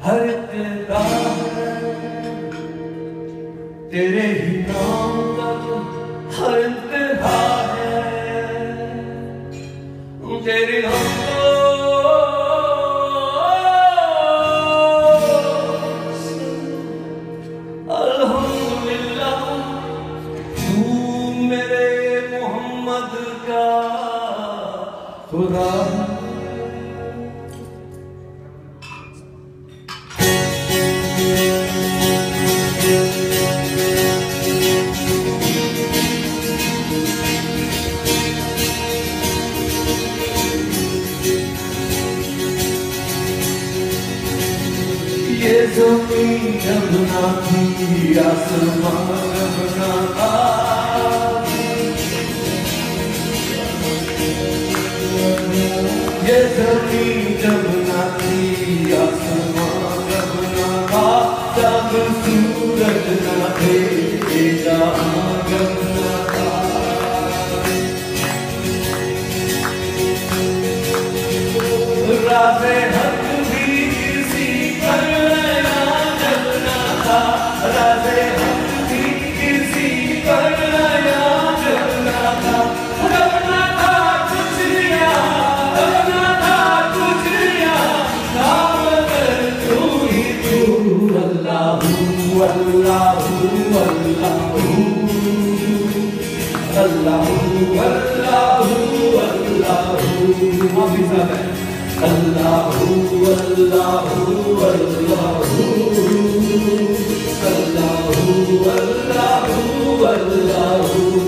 हर तेरा तेरे ही नाम तक हर इंतहा है तेरे अल्हम्दुलिल्लाह तू मेरे मोहम्मद का खुदा। ये ज़मीन जब ना थी आसमान जब ना था, ये ज़मीन जब ना थी आसमान जब ना था, जब सूरज ना थे जहां जब ना था। राज़े हक भी किसी पर नया जब ना था, राज़े हक भी किसी पर नया जब ना था, जब ना था कुछ लिया, जब ना था कुछ लिया, नाम कर तू ही तू। अल्लाहू अल्लाहू अल्लाहू अल्लाहू अल्लाहू अल्लाहू। माफी साहब है। अल्लाहू अल्लाहू अल्लाहू अल्लाहू अल्लाहू अल्लाहू।